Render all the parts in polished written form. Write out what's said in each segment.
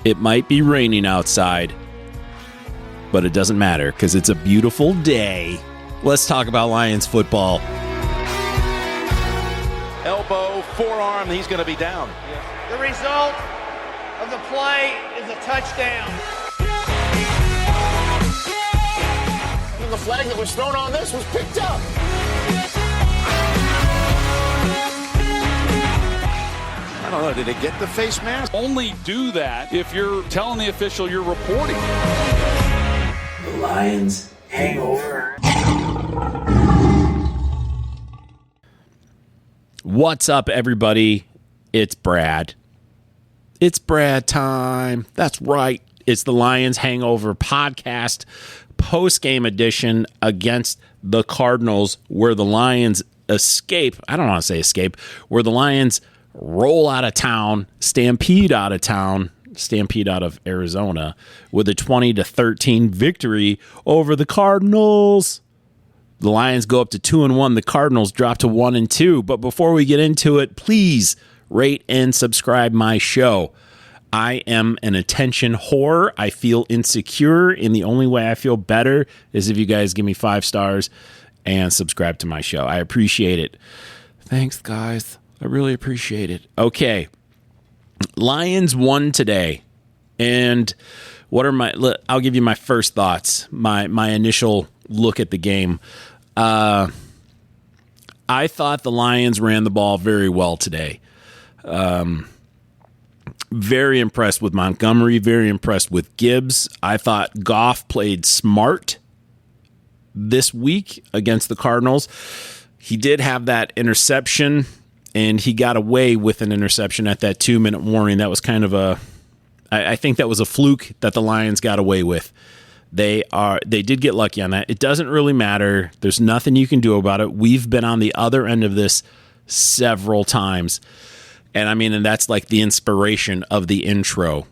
It might be raining outside, but it doesn't matter because it's a beautiful day. Let's talk about Lions football. Elbow, forearm, he's going to be down. The result of the play is a touchdown. The flag that was thrown on this was picked up. I don't know, did it get the face mask? Only do that if you're telling the official you're reporting. The Lions hangover. What's up, everybody? It's Brad. It's Brad time. That's right. It's the Lions Hangover podcast, post-game edition against the Cardinals, where the Lions escape. I don't want to say escape. Where the Lions roll out of town, stampede out of Arizona with a 20-13 victory over the Cardinals. The Lions go up to 2-1. The Cardinals drop to 1-2. But before we get into it, please rate and subscribe my show. I am an attention whore. I feel insecure, and the only way I feel better is if you guys give me 5 stars and subscribe to my show. I appreciate it. Thanks, guys. I really appreciate it. Okay. Lions won today. And what are I'll give you my first thoughts, my initial look at the game. I thought the Lions ran the ball very well today. Very impressed with Montgomery, very impressed with Gibbs. I thought Goff played smart this week against the Cardinals. He did have that interception, and he got away with an interception at that 2-minute warning. That was kind of I think that was a fluke that the Lions got away with. They did get lucky on that. It doesn't really matter. There's nothing you can do about it. We've been on the other end of this several times. And that's like the inspiration of the intro,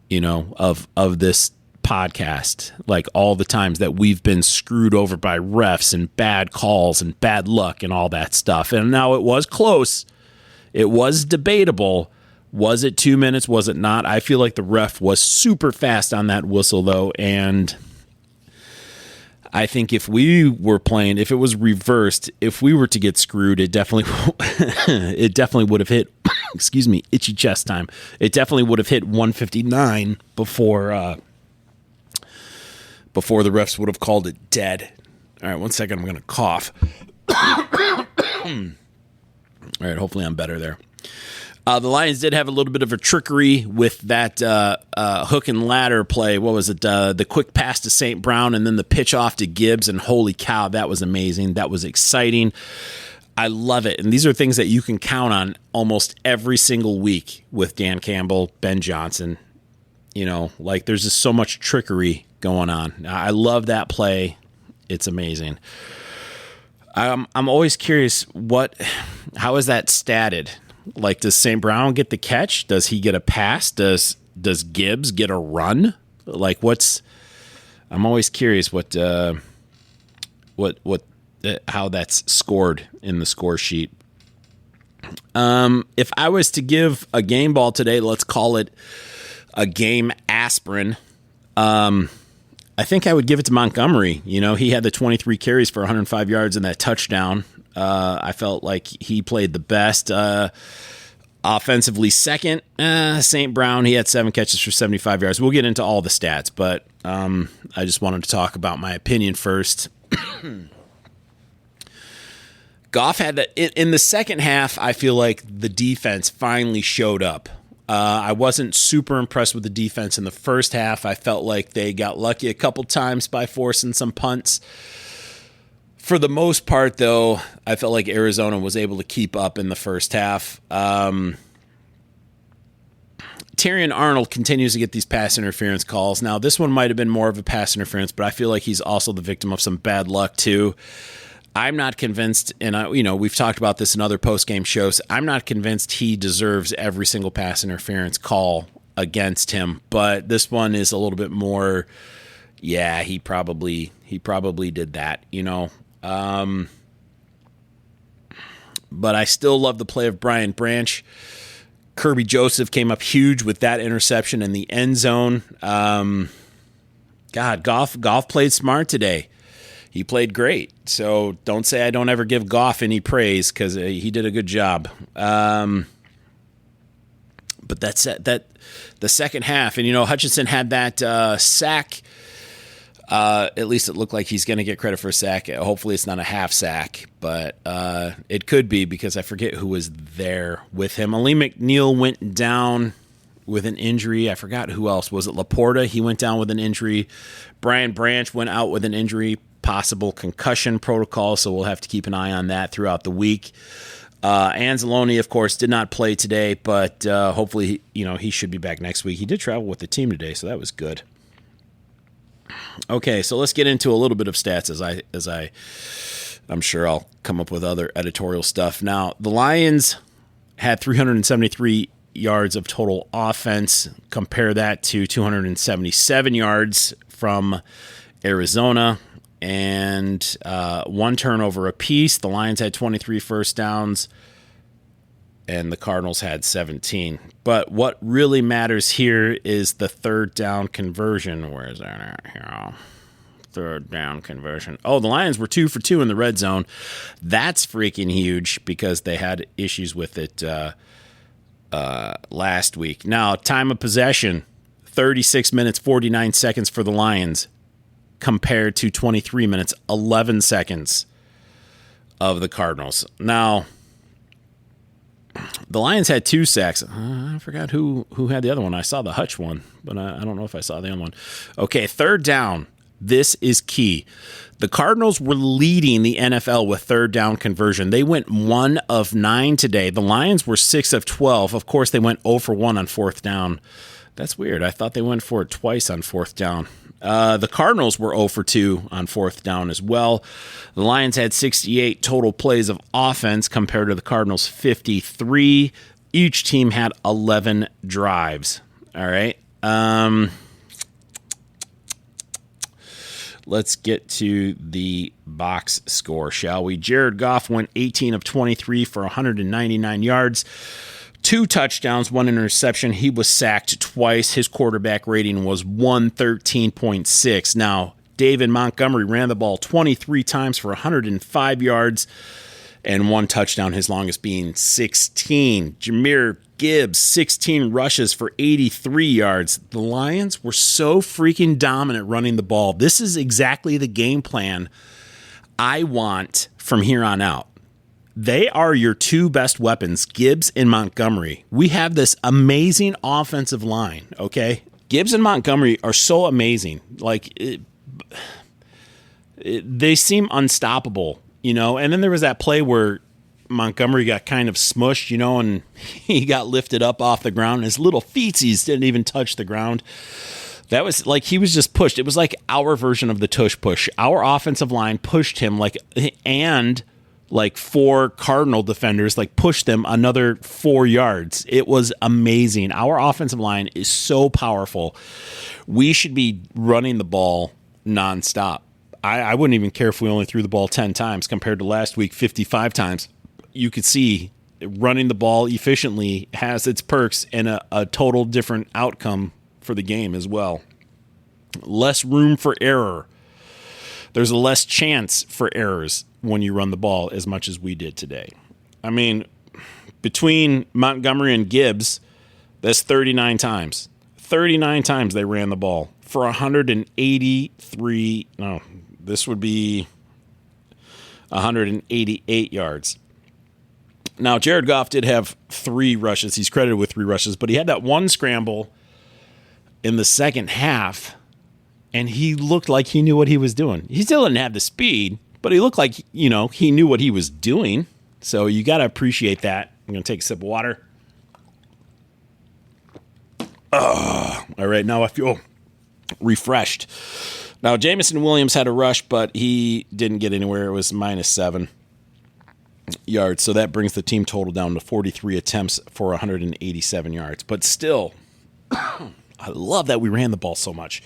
of this podcast. Like all the times that we've been screwed over by refs and bad calls and bad luck and all that stuff. And now it was close. It was debatable. Was it 2 minutes? Was it not? I feel like the ref was super fast on that whistle, though. And I think if we were playing, if it was reversed, if we were to get screwed, it definitely would have hit, excuse me, itchy chest time. It definitely would have hit 159 before the refs would have called it dead. All right, 1 second. I'm going to cough. All right, hopefully I'm better there. The Lions did have a little bit of a trickery with that hook and ladder play. What was it? The quick pass to St. Brown and then the pitch off to Gibbs. And holy cow, that was amazing. That was exciting. I love it. And these are things that you can count on almost every single week with Dan Campbell, Ben Johnson. There's just so much trickery going on. I love that play. It's amazing. I'm always curious, how is that statted? Like, does St. Brown get the catch? Does he get a pass? Does Gibbs get a run? Like, I'm always curious how that's scored in the score sheet. If I was to give a game ball today, let's call it a game aspirin. I think I would give it to Montgomery. He had the 23 carries for 105 yards and that touchdown. I felt like he played the best. Offensively second, St. Brown, he had 7 catches for 75 yards. We'll get into all the stats, but I just wanted to talk about my opinion first. Goff had in the second half, I feel like the defense finally showed up. I wasn't super impressed with the defense in the first half. I felt like they got lucky a couple times by forcing some punts. For the most part, though, I felt like Arizona was able to keep up in the first half. Terrion Arnold continues to get these pass interference calls. Now, this one might have been more of a pass interference, but I feel like he's also the victim of some bad luck, too. I'm not convinced, and we've talked about this in other post-game shows, I'm not convinced he deserves every single pass interference call against him, but this one is a little bit more, yeah, he probably did that, but I still love the play of Brian Branch. Kirby Joseph came up huge with that interception in the end zone. Goff played smart today. He played great. So don't say I don't ever give Goff any praise, because he did a good job. But that's that the second half, and Hutchinson had that sack. At least it looked like he's going to get credit for a sack. Hopefully it's not a half sack, but it could be, because I forget who was there with him. Ali McNeil went down with an injury. I forgot who else. Was it Laporta? He went down with an injury. Brian Branch went out with an injury, possible concussion protocol, so we'll have to keep an eye on that throughout the week. Anzalone, of course, did not play today, but hopefully he should be back next week. He did travel with the team today, so that was good. Okay, so let's get into a little bit of stats I'm sure I'll come up with other editorial stuff. Now, the Lions had 373 yards of total offense. Compare that to 277 yards from Arizona and one turnover apiece. The Lions had 23 first downs, and the Cardinals had 17. But what really matters here is the third down conversion. Where is that at here? Third down conversion. Oh, the Lions were 2 for 2 in the red zone. That's freaking huge, because they had issues with it last week. Now, time of possession, 36 minutes, 49 seconds for the Lions, compared to 23 minutes, 11 seconds of the Cardinals. Now, the Lions had 2 sacks. I forgot who had the other one. I saw the Hutch one, but I don't know if I saw the other one. Okay, third down. This is key. The Cardinals were leading the NFL with third down conversion. They went 1 of 9 today. The Lions were 6 of 12. Of course, they went 0 for 1 on fourth down. That's weird. I thought they went for it twice on fourth down. The Cardinals were 0 for 2 on fourth down as well. The Lions had 68 total plays of offense compared to the Cardinals' 53. Each team had 11 drives. All right. Let's get to the box score, shall we? Jared Goff went 18 of 23 for 199 yards. 2 touchdowns, 1 interception. He was sacked twice. His quarterback rating was 113.6. Now, David Montgomery ran the ball 23 times for 105 yards and 1 touchdown, his longest being 16. Jahmyr Gibbs, 16 rushes for 83 yards. The Lions were so freaking dominant running the ball. This is exactly the game plan I want from here on out. They are your 2 best weapons, Gibbs and Montgomery. We have this amazing offensive line, okay? Gibbs and Montgomery are so amazing. They seem unstoppable, And then there was that play where Montgomery got kind of smushed, and he got lifted up off the ground. His little feetsies didn't even touch the ground. That was like he was just pushed. It was like our version of the tush push. Our offensive line pushed him and 4 Cardinal defenders pushed them another 4 yards. It was amazing. Our offensive line is so powerful. We should be running the ball nonstop. I wouldn't even care if we only threw the ball 10 times compared to last week, 55 times. You could see running the ball efficiently has its perks and a total different outcome for the game as well. Less room for error. There's a less chance for errors when you run the ball as much as we did today. I mean, between Montgomery and Gibbs, that's 39 times. 39 times they ran the ball for 183. No, this would be 188 yards. Now, Jared Goff did have 3 rushes. He's credited with 3 rushes, but he had that 1 scramble in the second half, and he looked like he knew what he was doing. He still didn't have the speed, but he looked like, he knew what he was doing. So you got to appreciate that. I'm going to take a sip of water. All right, now I feel refreshed. Now, Jamison Williams had a rush, but he didn't get anywhere. It was -7 yards. So that brings the team total down to 43 attempts for 187 yards. But still, I love that we ran the ball so much.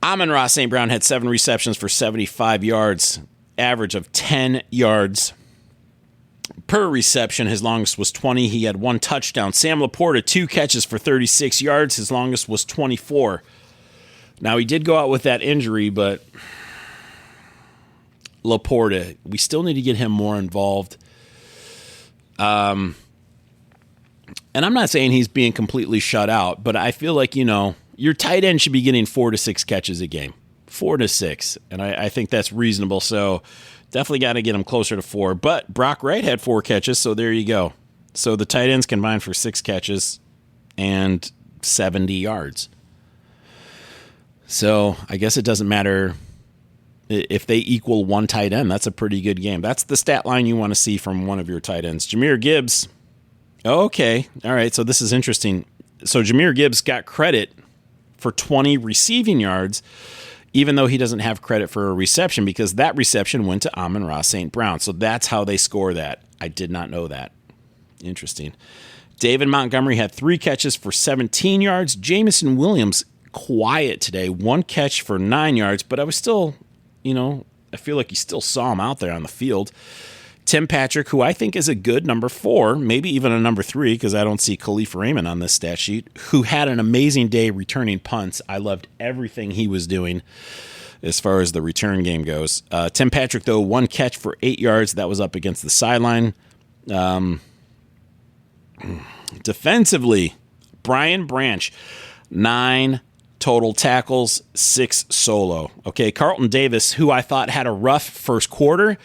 Amon-Ra St. Brown had 7 receptions for 75 yards, average of 10 yards per reception. His longest was 20. He had 1 touchdown. Sam Laporta, 2 catches for 36 yards. His longest was 24. Now, he did go out with that injury, but Laporta, we still need to get him more involved. And I'm not saying he's being completely shut out, but I feel like, your tight end should be getting 4 to 6 catches a game. 4 to 6. And I think that's reasonable. So definitely got to get him closer to 4. But Brock Wright had 4 catches, so there you go. So the tight ends combined for 6 catches and 70 yards. So I guess it doesn't matter if they equal 1 tight end. That's a pretty good game. That's the stat line you want to see from one of your tight ends. Jahmyr Gibbs. Okay. All right. So this is interesting. So Jahmyr Gibbs got credit for 20 receiving yards, even though he doesn't have credit for a reception, because that reception went to Amon-Ra St. Brown. So that's how they score that. I did not know that. Interesting. David Montgomery had 3 catches for 17 yards. Jamison Williams, quiet today, 1 catch for 9 yards, but I was still, I feel like you still saw him out there on the field. Tim Patrick, who I think is a good number 4, maybe even a number 3, because I don't see Khalif Raymond on this stat sheet, who had an amazing day returning punts. I loved everything he was doing as far as the return game goes. Tim Patrick, though, 1 catch for 8 yards. That was up against the sideline. Defensively, Brian Branch, 9 total tackles, 6 solo. Okay, Carlton Davis, who I thought had a rough first quarter,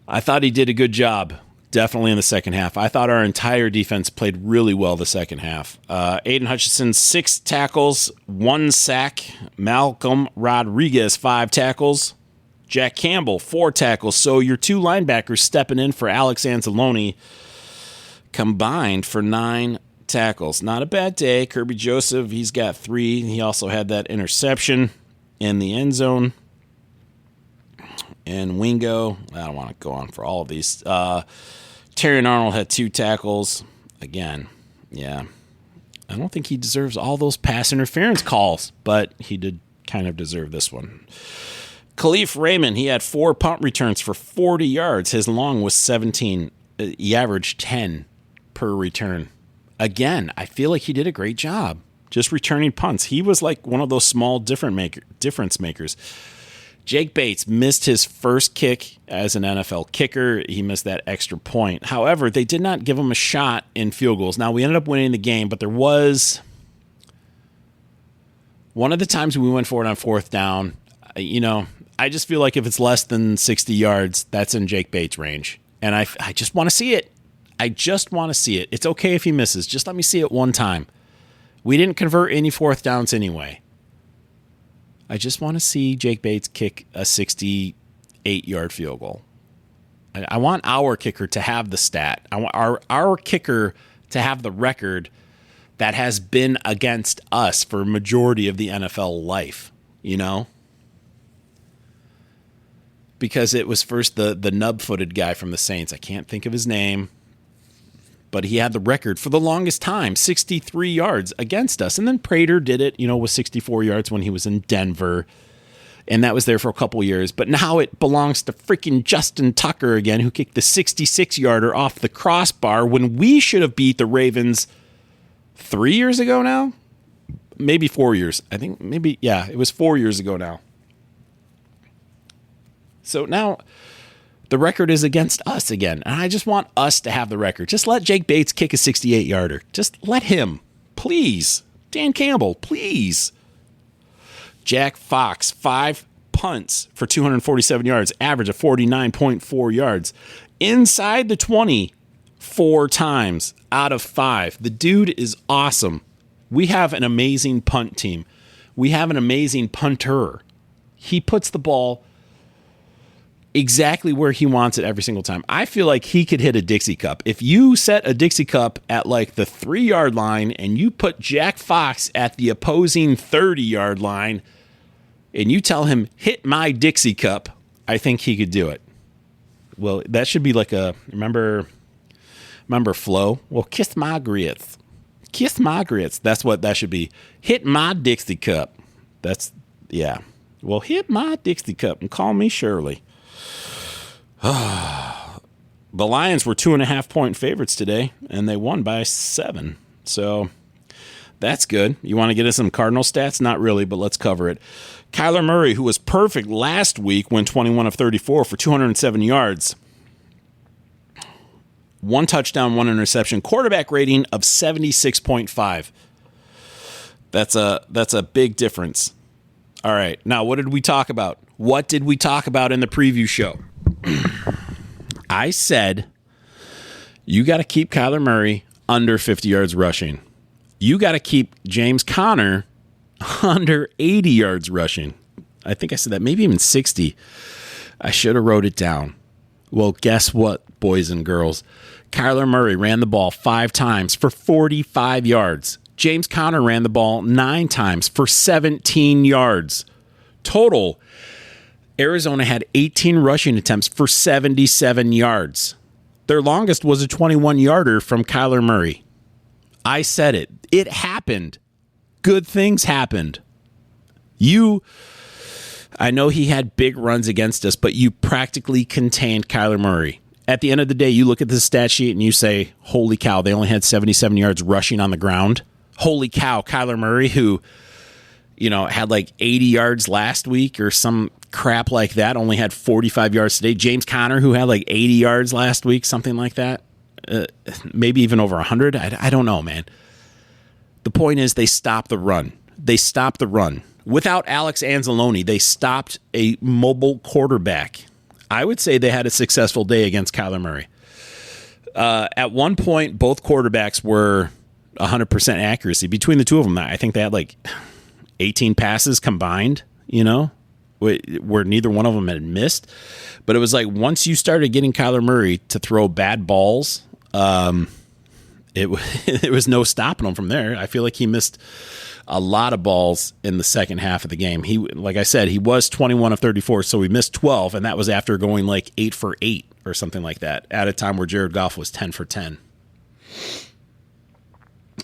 I thought he did a good job, definitely in the second half. I thought our entire defense played really well the second half. Aiden Hutchinson, 6 tackles, 1 sack. Malcolm Rodriguez, 5 tackles. Jack Campbell, 4 tackles. So your 2 linebackers stepping in for Alex Anzalone combined for 9 tackles. Not a bad day. Kirby Joseph, he's got 3. He also had that interception in the end zone. And Wingo, I don't want to go on for all of these. Terry Arnold had 2 tackles. Again, yeah. I don't think he deserves all those pass interference calls, but he did kind of deserve this one. Khalif Raymond, he had 4 punt returns for 40 yards. His long was 17. He averaged 10 per return. Again, I feel like he did a great job just returning punts. He was like one of those small difference makers. Jake Bates missed his first kick as an NFL kicker. He missed that extra point. However, they did not give him a shot in field goals. Now, we ended up winning the game, but there was one of the times we went for it on 4th down. I just feel like if it's less than 60 yards, that's in Jake Bates' range. And I just want to see it. I just want to see it. It's okay if he misses. Just let me see it one time. We didn't convert any 4th downs anyway. I just want to see Jake Bates kick a 68-yard field goal. I want our kicker to have the stat. I want our kicker to have the record that has been against us for a majority of the NFL life, Because it was first the nub-footed guy from the Saints. I can't think of his name. But he had the record for the longest time, 63 yards against us. And then Prater did it, with 64 yards when he was in Denver. And that was there for a couple years. But now it belongs to freaking Justin Tucker again, who kicked the 66-yarder off the crossbar when we should have beat the Ravens 3 years ago now? Maybe 4 years. I think it was 4 years ago now. So now the record is against us again. And I just want us to have the record. Just let Jake Bates kick a 68-yarder. Just let him. Please. Dan Campbell, please. Jack Fox, 5 punts for 247 yards. Average of 49.4 yards. Inside the 20, 4 times out of 5. The dude is awesome. We have an amazing punt team. We have an amazing punter. He puts the ball exactly where he wants it every single time. I feel like he could hit a Dixie Cup. If you set a Dixie Cup at like the 3-yard line and you put Jack Fox at the opposing 30-yard line and you tell him, hit my Dixie Cup, I think he could do it. Well, that should be like remember Flo? Well, kiss my grits. Kiss my grits. That's what that should be. Hit my Dixie Cup. Yeah. Well, hit my Dixie Cup and call me Shirley. The Lions were 2.5-point favorites today, and they won by 7. So that's good. You want to get into some Cardinal stats? Not really, but let's cover it. Kyler Murray, who was perfect last week, went 21 of 34 for 207 yards. 1 touchdown, 1 interception. Quarterback rating of 76.5. That's a big difference. All right. Now, what did we talk about? What did we talk about in the preview show? I said you got to keep Kyler Murray under 50 yards rushing. You got to keep James Conner under 80 yards rushing. I think I said that, maybe even 60. I should have wrote it down. Well, guess what, boys and girls? Kyler Murray ran the ball 5 times for 45 yards. James Conner ran the ball 9 times for 17 yards. Total, Arizona had 18 rushing attempts for 77 yards. Their longest was a 21-yarder from Kyler Murray. I said it. It happened. Good things happened. I know he had big runs against us, but you practically contained Kyler Murray. At the end of the day, you look at the stat sheet and you say, holy cow, they only had 77 yards rushing on the ground. Holy cow, Kyler Murray, who, had like 80 yards last week or some crap like that, only had 45 yards today. James Conner, who had like 80 yards last week, something like that. Maybe even over 100. I don't know, man. The point is they stopped the run. Without Alex Anzalone, they stopped a mobile quarterback. I would say they had a successful day against Kyler Murray. At one point, both quarterbacks were 100% accuracy. Between the two of them, I think they had like 18 passes combined, where neither one of them had missed. But it was like once you started getting Kyler Murray to throw bad balls, it was no stopping him from there. I feel like he missed a lot of balls in the second half of the game. Like I said, he was 21 of 34, so we missed 12, and that was after going like 8 for 8 or something like that at a time where Jared Goff was 10 for 10.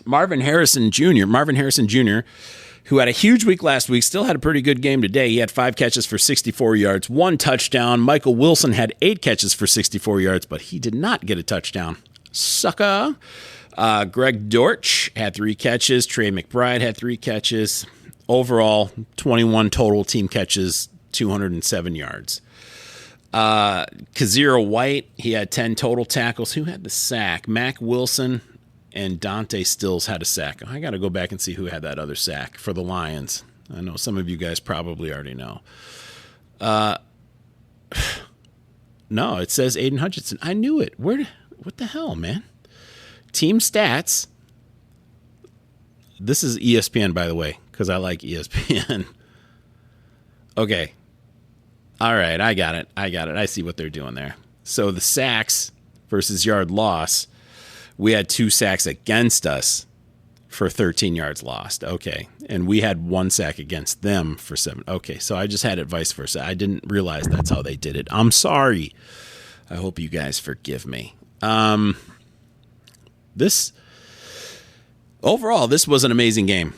Marvin Harrison Jr., who had a huge week last week, still had a pretty good game today. He had 5 catches for 64 yards, 1 touchdown. Michael Wilson had 8 catches for 64 yards, but he did not get a touchdown. Sucker. Greg Dortch had 3 catches. Trey McBride had 3 catches. Overall, 21 total team catches, 207 yards. Kazir White, he had 10 total tackles. Who had the sack? Mac Wilson and Dante Stills had a sack. I got to go back and see who had that other sack for the Lions. I know some of you guys probably already know. No, it says Aiden Hutchinson. I knew it. What the hell, man? Team stats. This is ESPN, by the way, because I like ESPN. Okay. All right, I got it. I see what they're doing there. So the sacks versus yard loss, we had 2 sacks against us for 13 yards lost. Okay. And we had 1 sack against them for 7. Okay, so I just had it vice versa. I didn't realize that's how they did it. I'm sorry. I hope you guys forgive me. Overall, this was an amazing game.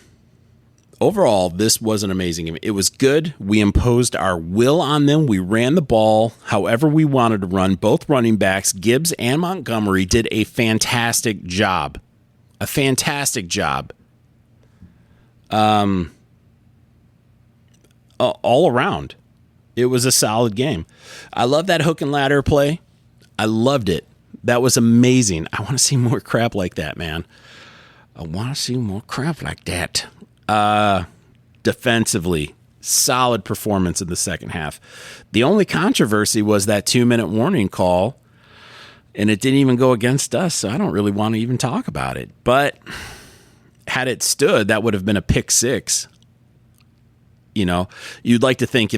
It was good. We imposed our will on them. We ran the ball however we wanted to run. Both running backs, Gibbs and Montgomery, did a fantastic job. All around. It was a solid game. I love that hook and ladder play. I loved it. That was amazing. I want to see more crap like that, man. Defensively, solid performance in the second half. The only controversy was that 2-minute warning call, and it didn't even go against us, so I don't really want to even talk about it. But had it stood, that would have been a pick 6. You'd like to think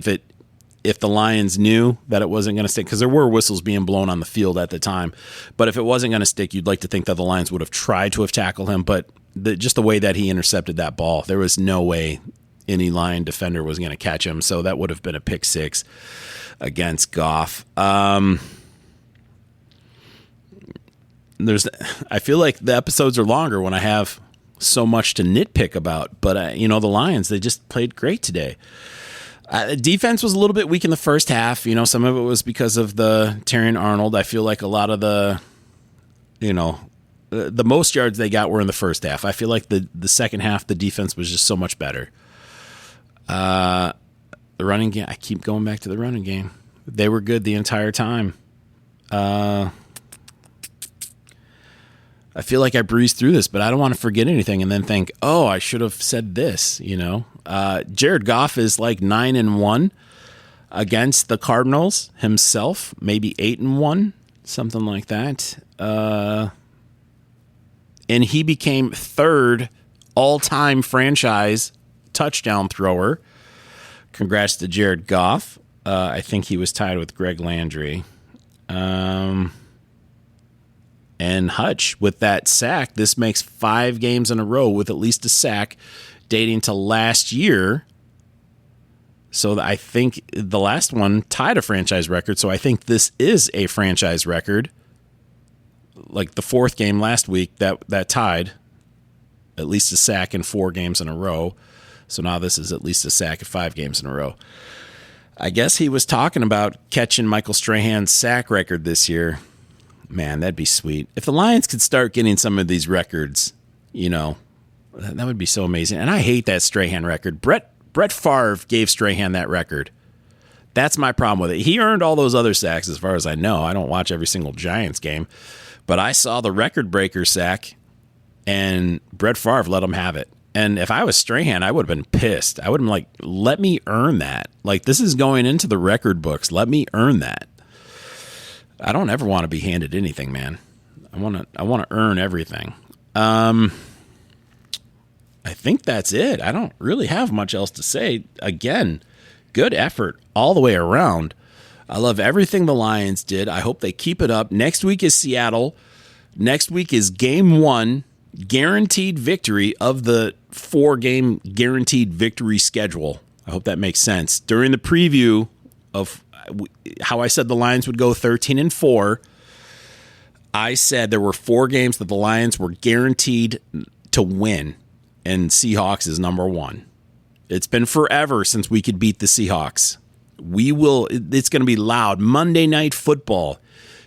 if the Lions knew that it wasn't going to stick, because there were whistles being blown on the field at the time, but if it wasn't going to stick, you'd like to think that the Lions would have tried to have tackled him, but just the way that he intercepted that ball, there was no way any Lion defender was going to catch him, so that would have been a pick 6 against Goff. I feel like the episodes are longer when I have so much to nitpick about, but the Lions, they just played great today. Defense was a little bit weak in the first half. You know, some of it was because of the Terrion Arnold. I feel like a lot of the most yards they got were in the first half. I feel like the second half, the defense was just so much better. The running game, I keep going back to the running game. They were good the entire time. I feel like I breezed through this, but I don't want to forget anything and then think, oh, I should have said this, Jared Goff is like 9-1 against the Cardinals himself, maybe 8-1, something like that. And he became third all-time franchise touchdown thrower. Congrats to Jared Goff. I think he was tied with Greg Landry. And Hutch, with that sack, this makes 5 games in a row with at least a sack dating to last year. So I think the last one tied a franchise record. So I think this is a franchise record. Like the 4th game last week that tied at least a sack in 4 games in a row. So now this is at least a sack at 5 games in a row. I guess he was talking about catching Michael Strahan's sack record this year. Man, that'd be sweet. If the Lions could start getting some of these records, that would be so amazing. And I hate that Strahan record. Brett Favre gave Strahan that record. That's my problem with it. He earned all those other sacks as far as I know. I don't watch every single Giants game. But I saw the record breaker sack, and Brett Favre let him have it. And if I was Strahan, I would have been pissed. I would have been like, let me earn that. Like, this is going into the record books. Let me earn that. I don't ever want to be handed anything, man. I want to earn everything. I think that's it. I don't really have much else to say. Again, good effort all the way around. I love everything the Lions did. I hope they keep it up. Next week is Seattle. Next week is game 1, guaranteed victory of the 4-game guaranteed victory schedule. I hope that makes sense. During the preview of how I said the Lions would go 13-4, I said there were 4 games that the Lions were guaranteed to win, and Seahawks is number 1. It's been forever since we could beat the Seahawks. It's going to be loud. Monday Night Football,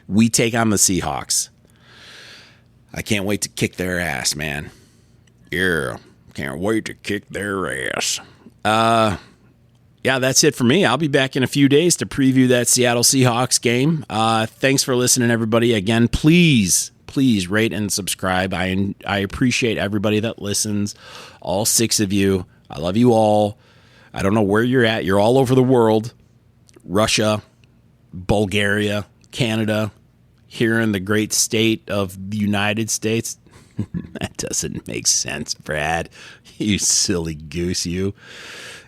we take on the Seahawks. I can't wait to kick their ass, man. Yeah, can't wait to kick their ass. Yeah, that's it for me. I'll be back in a few days to preview that Seattle Seahawks game. Thanks for listening, everybody. Again, please rate and subscribe. I appreciate everybody that listens, all 6 of you. I love you all. I don't know where you're at. You're all over the world. Russia, Bulgaria, Canada, here in the great state of the United States. That doesn't make sense, Brad. You silly goose, you.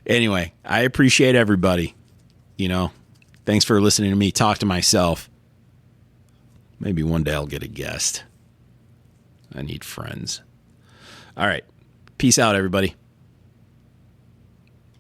Anyway, I appreciate everybody. Thanks for listening to me talk to myself. Maybe one day I'll get a guest. I need friends. All right. Peace out, everybody.